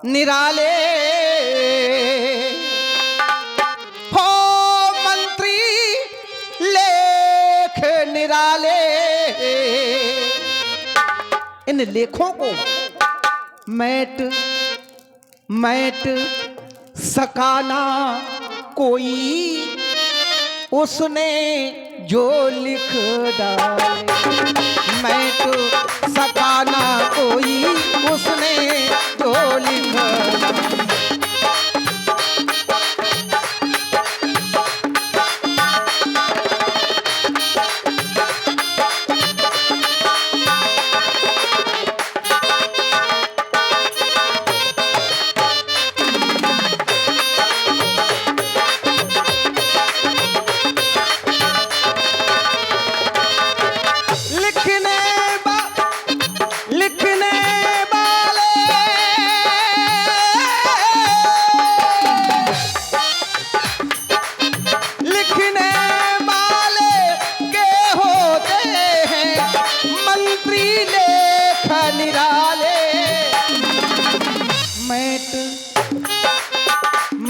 निराले हो मंत्री लेख निराले। इन लेखों को मैट सकाना कोई उसने जो लिख डाले। मैट सकाना कोई उसने जो लिख डाले।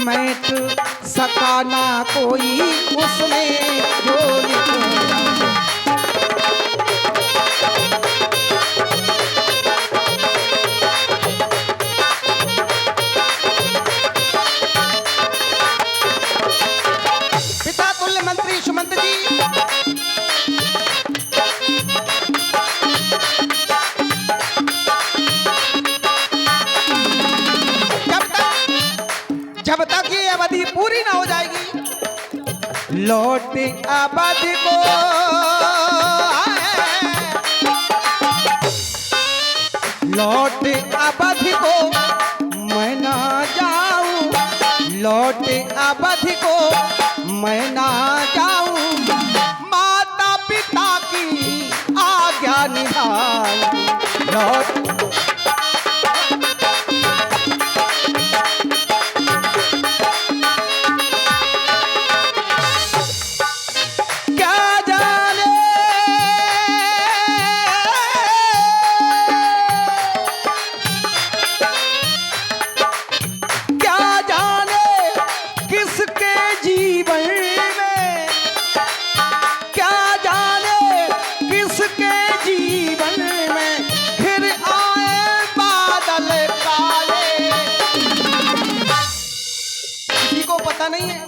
मैट सकाना कोई उसने जो लिखा। पिता तुल्य मंत्री सुमंत जी जब तक ये अवधि पूरी ना हो जाएगी लौट अवधि को लौट अवधि को मैं ना जाऊं। लौट अवधि को मैं ना जाऊं। माता पिता की आज्ञा निभाऊं। लौट नहीं है,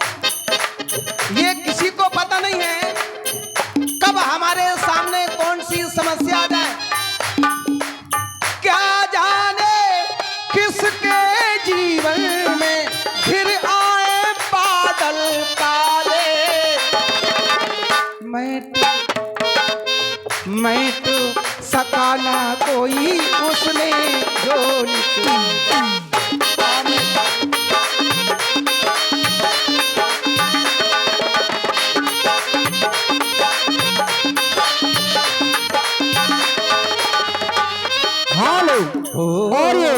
ये किसी को पता नहीं है कब हमारे सामने कौन सी समस्या आ जाए। क्या जाने किसके जीवन में फिर आए बादल काले। मैं तो सकाना कोई उसने जो लिखा। और ये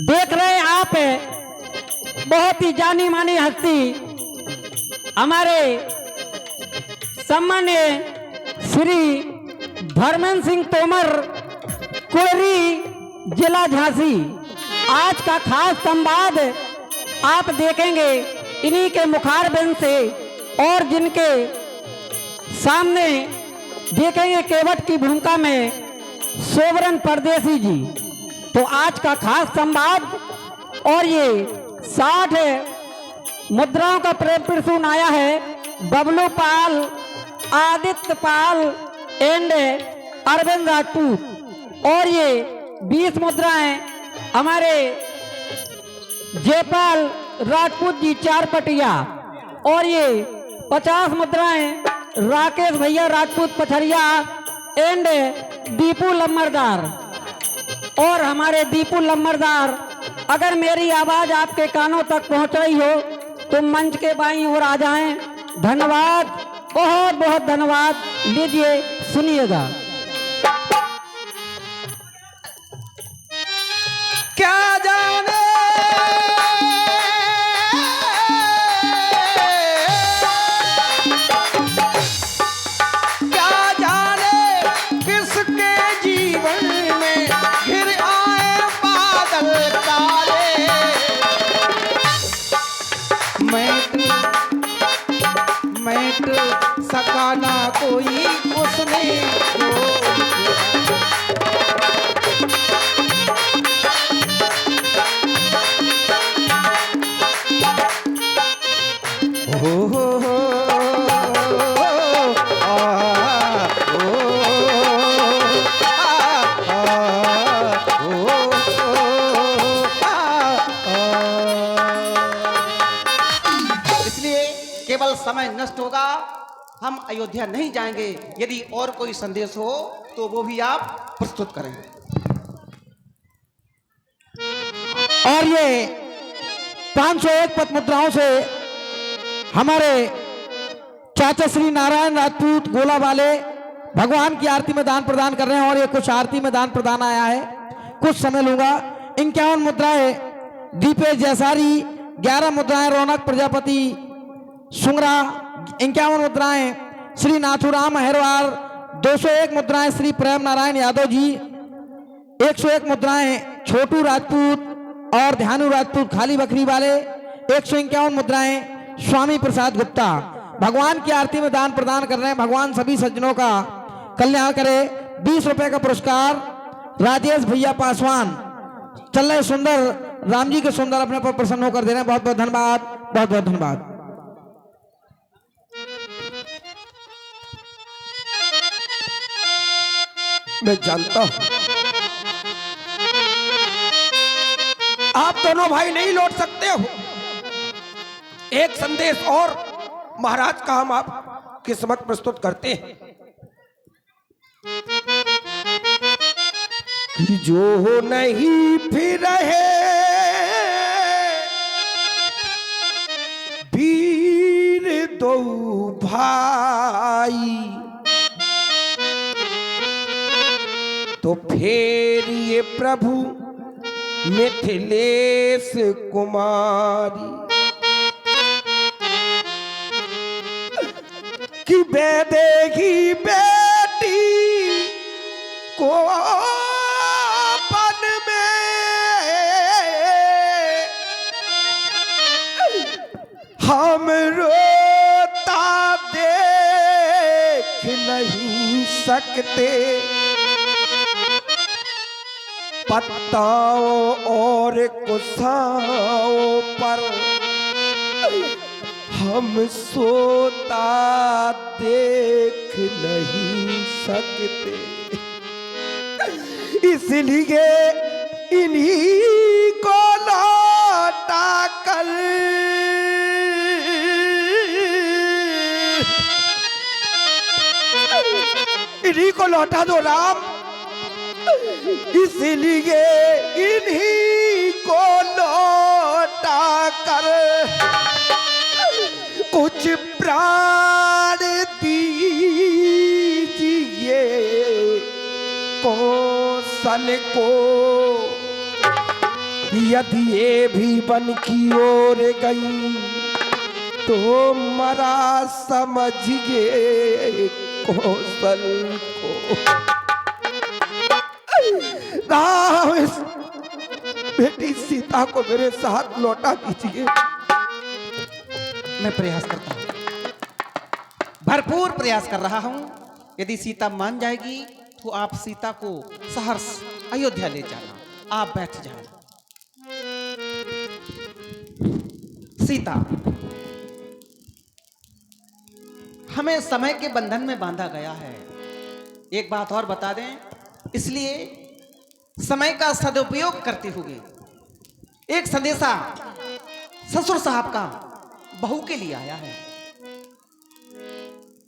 देख रहे हैं आप बहुत ही जानी मानी हस्ती हमारे सम्मान्य श्री धर्मेंद्र सिंह तोमर कुड़री जिला झांसी। आज का खास संवाद आप देखेंगे इन्हीं के मुखारबिंद से और जिनके सामने देखेंगे केवट की भूमिका में सोवरन परदेसी जी। तो आज का खास संवाद और ये 60 मुद्राओं का प्रदर्शन आया है बबलू पाल, आदित्य पाल एंड अरविंद राजपूत। और ये 20 मुद्राएं हमारे जयपाल राजपूत जी चारपटिया। और ये 50 मुद्राएं राकेश भैया राजपूत पथरिया एंड दीपू लम्बरदार। और हमारे दीपू लम्बरदार अगर मेरी आवाज आपके कानों तक पहुंच रही हो तो मंच के बाईं ओर आ जाएं। धन्यवाद, बहुत बहुत धन्यवाद। लीजिए सुनिएगा। क्या जाने किसके जीवन में फिर आए बात कोई उसने इसलिए केवल समय नष्ट होगा, हम अयोध्या नहीं जाएंगे। यदि और कोई संदेश हो तो वो भी आप प्रस्तुत करें। और ये 501 पद मुद्राओं से हमारे चाचा श्री नारायण राजपूत गोला वाले भगवान की आरती में दान प्रदान कर रहे हैं। और ये कुछ आरती में दान प्रदान आया है, कुछ समय लूंगा। 51 मुद्राएं दीपेश जयसारी, 11 मुद्राएं रौनक प्रजापति सुंगरा, 51 मुद्राएं श्री नाथुराम अहिरवार, 201 मुद्राएं श्री प्रेम नारायण यादव जी, 101 मुद्राएं छोटू राजपूत और ध्यानु राजपूत खाली बकरी वाले, 151 मुद्राएं स्वामी प्रसाद गुप्ता भगवान की आरती में दान प्रदान कर रहे हैं। भगवान सभी सज्जनों का कल्याण करे। 20 रुपए का पुरस्कार राजेश भैया पासवान, चल रहे सुंदर राम जी के सुंदर अपने पर प्रसन्न होकर दे रहे हैं। बहुत बहुत धन्यवाद, बहुत बहुत धन्यवाद। मैं जानता हूं आप दोनों भाई नहीं लौट सकते हो। एक संदेश और महाराज का हम आपके समक्ष प्रस्तुत करते हैं कि जो नहीं फिर रहे वीर दो भाई, तो फिर ये प्रभु मिथिलेश कुमारी कि बेदेगी बेटी को पन में हम रोता देख नहीं सकते। पत्ताओं और कुसाओं पर हम सोता देख नहीं सकते, इसलिए इन्हीं को लौटा कर इन्हीं को लौटा दो राम, इसलिए इन्हीं को लौटा कर कुछ प्राण दीजिए कौशल को। यदि ये भी बन की ओर गई तो मरा समझिए कौशल को। राम बेटी सीता को मेरे साथ लौटा दीजिए। मैं प्रयास करता हूं, भरपूर प्रयास कर रहा हूं। यदि सीता मान जाएगी तो आप सीता को सहर्ष अयोध्या ले जाना। आप बैठ जाए। सीता, हमें समय के बंधन में बांधा गया है। एक बात और बता दें, इसलिए समय का सदुपयोग करते हुए एक संदेशा ससुर साहब का बहू के लिए आया है।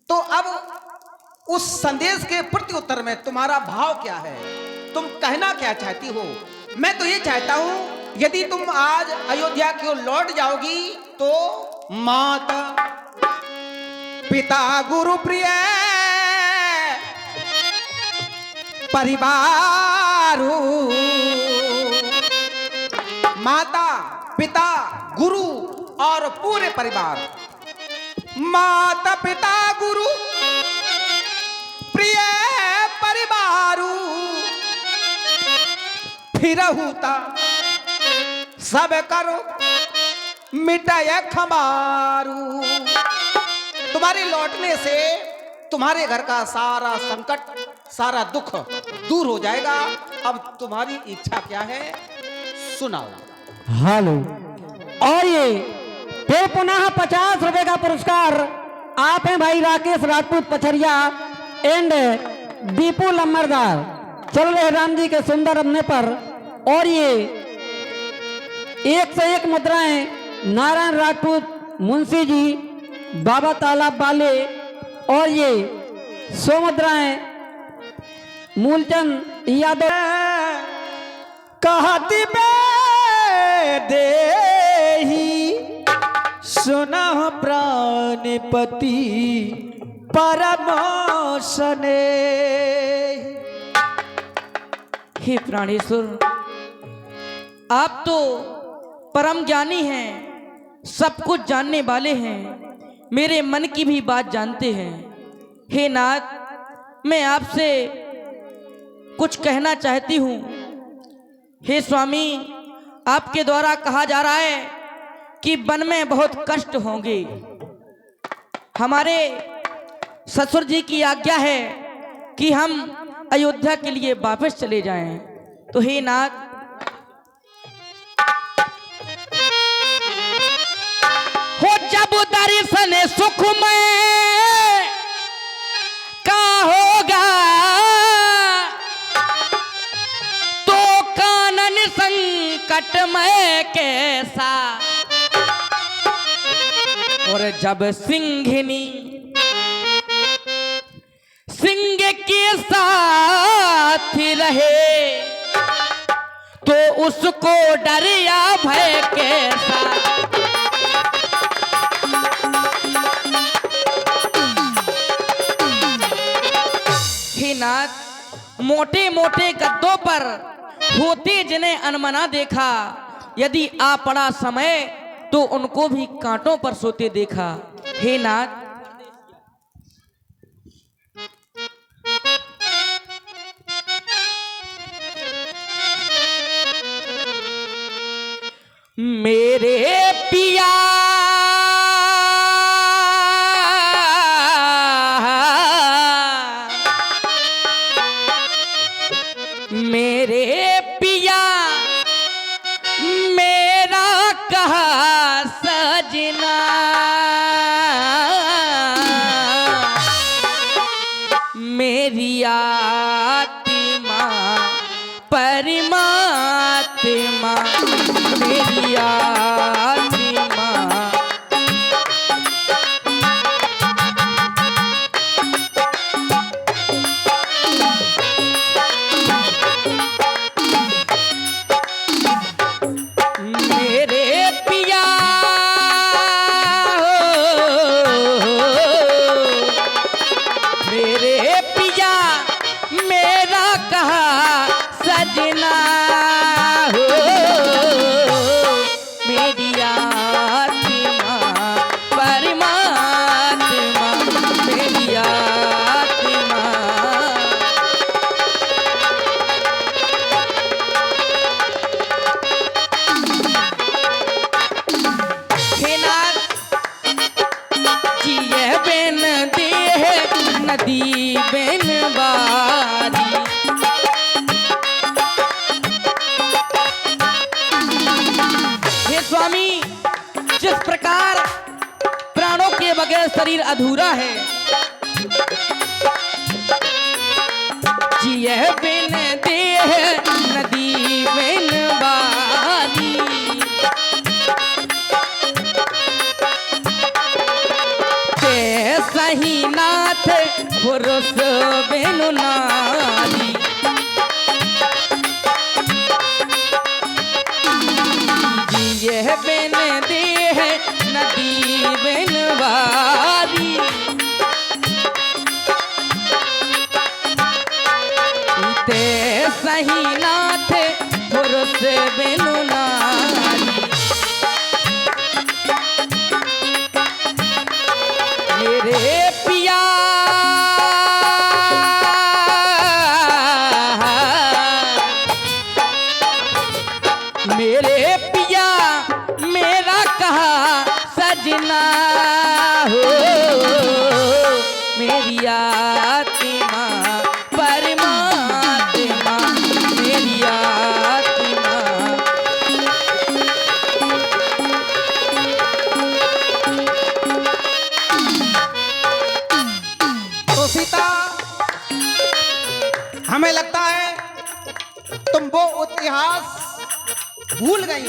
तो अब उस संदेश के प्रति उत्तर में तुम्हारा भाव क्या है? तुम कहना क्या चाहती हो? मैं तो ये चाहता हूं, यदि तुम आज अयोध्या की ओर लौट जाओगी तो माता पिता गुरु प्रिय परिवार, माता पिता गुरु और पूरे परिवार, माता पिता गुरु प्रिय परिवार, फिर होता सब करो मिटाय खमारू। तुम्हारे लौटने से तुम्हारे घर का सारा संकट, सारा दुख दूर हो जाएगा। अब तुम्हारी इच्छा क्या है, सुनाओ। हेलो। और ये फिर पुनः 50 रुपए का पुरस्कार आप हैं भाई राकेश राजपूत पछरिया एंड दीपू लम्बरदार, चल रहे राम जी के सुंदर अपने पर। और ये 1 से 1 मुद्राएं नारायण राजपूत मुंशी जी, बाबा तालाब वाले। और ये 100 मुद्राएं मूलचंद यादव। कहती बे देही सुना प्राणपति परमोशने। हे प्राणेश्वर, आप तो परम ज्ञानी हैं, सब कुछ जानने वाले हैं, मेरे मन की भी बात जानते हैं। हे नाथ, मैं आपसे कुछ कहना चाहती हूँ। हे स्वामी, आपके द्वारा कहा जा रहा है कि वन में बहुत कष्ट होंगे। हमारे ससुर जी की आज्ञा है कि हम अयोध्या के लिए वापस चले जाएं। तो हे नाथ, हो जब दर्शन सुख में का होगा, तो कानन संकट में कैसा। और जब सिंघनी सिंह के साथ रहे, तो उसको डर या भय कैसा। हे नाथ, मोटे मोटे गद्दों पर होते जिन्हें अनमना देखा, यदि आ पड़ा समय तो उनको भी कांटों पर सोते देखा। हे नाथ, मेरे पिया मेरे पिया मेरा कहा सजना, मेरी आत्मा परमात्मा, मेरी आत्मा। मेरे पिया मेरे पिया मेरा कहा सजना हो, मेरी आत्मा परमात्मा, मेरी आत्मा। हे नाथ जी, यह बेन दे है नदी बेन बारी। हे स्वामी, जिस प्रकार प्राणों के बगैर शरीर अधूरा है, जी यह बिन दे है नदी बिन बारी। ते सही नाथ पुरुष बिनु नारी। यह बिन दे है नदी बिन बारी। ते सही नाथ पुरुष बिनु नारी। मेरे पिया मेरे पिया मेरा कहा सजना हो, मेरी भूल गई।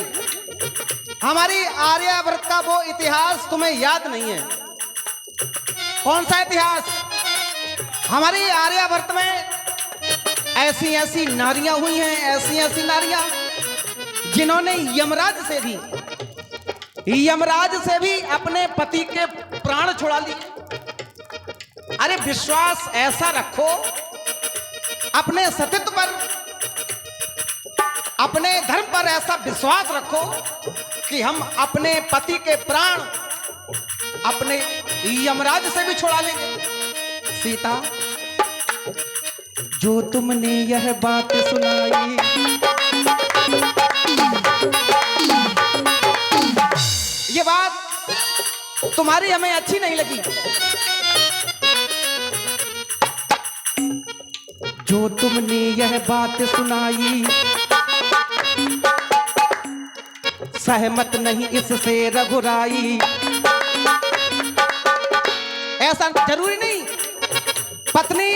हमारी आर्यावर्त का वो इतिहास तुम्हें याद नहीं है। कौन सा इतिहास? हमारी आर्यावर्त में ऐसी ऐसी नारियां हुई हैं, ऐसी ऐसी नारियां जिन्होंने यमराज से भी अपने पति के प्राण छुड़ा लिए। अरे विश्वास ऐसा रखो अपने सतीत्व पर, अपने धर्म पर ऐसा विश्वास रखो कि हम अपने पति के प्राण अपने यमराज से भी छुड़ा लेंगे। सीता, जो तुमने यह बात सुनाई, ये बात तुम्हारी हमें अच्छी नहीं लगी। जो तुमने यह बात सुनाई, सहमत नहीं इससे रघुराई। ऐसा जरूरी नहीं पत्नी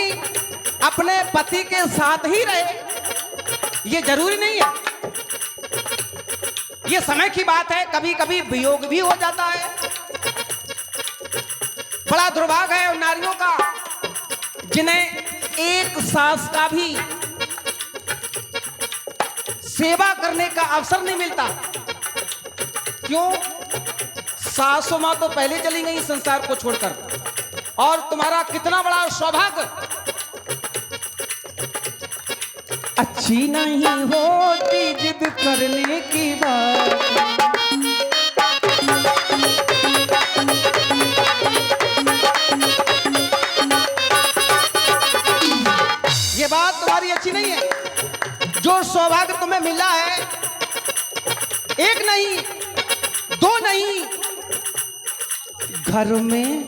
अपने पति के साथ ही रहे, ये जरूरी नहीं है। ये समय की बात है, कभी कभी वियोग भी हो जाता है। बड़ा दुर्भाग्य है उन नारियों का जिन्हें एक सास का भी सेवा करने का अवसर नहीं मिलता। क्यों? सासू मां तो पहले चली गई संसार को छोड़कर, और तुम्हारा कितना बड़ा सौभाग्य। अच्छी नहीं होती जिद करने की बात, ये बात तुम्हारी अच्छी नहीं है। जो सौभाग्य तुम्हें मिला है, एक नहीं दो नहीं, घर में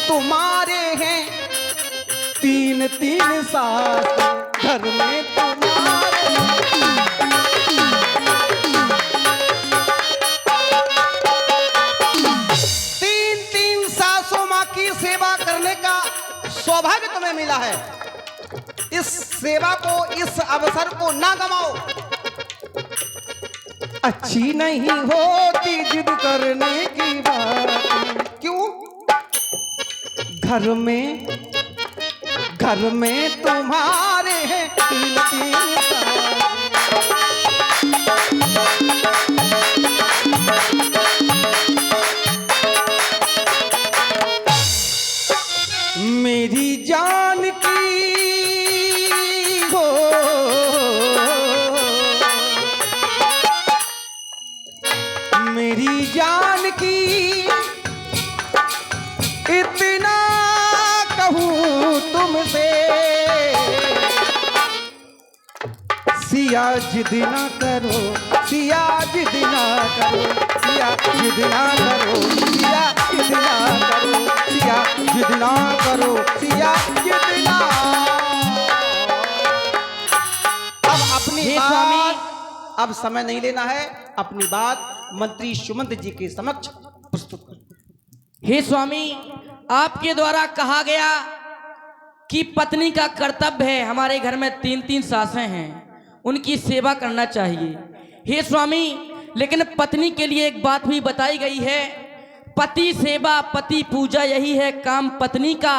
तुम्हारे हैं तीन तीन सास, घर में तुम्हारे तीन तीन सासों माँ की सेवा करने का सौभाग्य तुम्हें मिला है। इस सेवा को, इस अवसर को ना गवाओ। अच्छी नहीं होती जिद करने की बात। क्यों? घर में तुम्हारे हैं तीन तीन मेरी जान की हो, मेरी जान की इतना कहूँ तुमसे, सिया जिद ना करो, सिया जिद ना करो, सिया जिद ना करो, सिया जिद ना करो, सिया जिद ना करो, सिया जिद ना। अब अपनी बात, अब समय नहीं लेना है, अपनी बात मंत्री सुमंत जी के समक्ष प्रस्तुत करो। हे स्वामी, आपके द्वारा कहा गया कि पत्नी का कर्तव्य है, हमारे घर में तीन तीन सासें हैं, उनकी सेवा करना चाहिए। हे स्वामी, लेकिन पत्नी के लिए एक बात भी बताई गई है, पति सेवा पति पूजा यही है काम पत्नी का,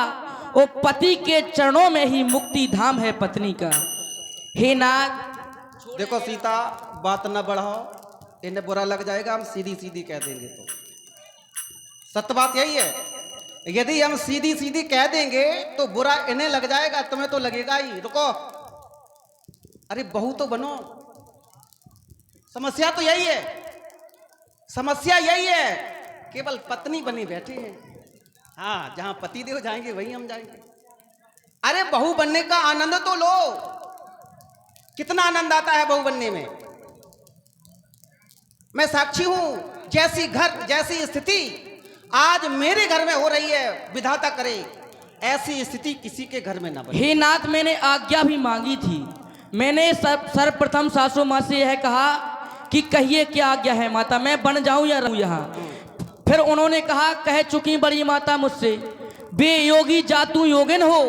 वो पति के चरणों में ही मुक्ति धाम है पत्नी का। हे नाग, देखो सीता, बात न बढ़ाओ, इन्हें बुरा लग जाएगा, हम सीधी सीधी कह देंगे तो। सत्य बात यही है, यदि हम सीधी सीधी कह देंगे तो बुरा इन्हें लग जाएगा, तुम्हें तो लगेगा ही। रुको, अरे बहू तो बनो। समस्या तो यही है, समस्या यही है, केवल पत्नी बनी बैठे हैं। हाँ, जहां पति देव जाएंगे वहीं हम जाएंगे। अरे बहू बनने का आनंद तो लो, कितना आनंद आता है बहू बनने में। मैं साक्षी हूं, जैसी घर जैसी स्थिति आज मेरे घर में हो रही है, विधाता करे ऐसी स्थिति किसी के घर में ना बने। हे नाथ, मैंने आज्ञा भी मांगी थी। मैंने सर्वप्रथम सासू माँ से यह कहा कि कहिए क्या आज्ञा है माता, मैं बन जाऊं या रहूं यहाँ। फिर उन्होंने कहा, कह चुकी बड़ी माता मुझसे, बे योगी जातू योगिन हो,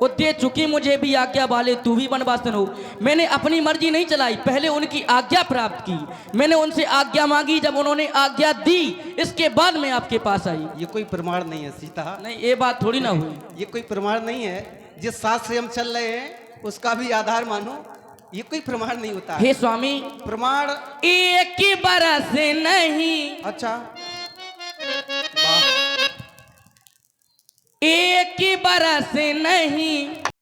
वो दे चुकी मुझे भी आज्ञा वाले तू भी वनवासन हो। मैंने अपनी मर्जी नहीं चलाई, पहले उनकी आज्ञा प्राप्त की। मैंने उनसे आज्ञा मांगी, जब उन्होंने आज्ञा दी इसके बाद मैं आपके पास आई। ये कोई प्रमाण नहीं है सीता। नहीं, ये बात थोड़ी ना हुई। ये कोई प्रमाण नहीं है। जिस शास्त्र से हम चल रहे हैं उसका भी आधार मानो। ये कोई प्रमाण नहीं होता है। हे स्वामी, प्रमाण एक ही बरस नहीं, अच्छा वाह। एक ही बरस नहीं,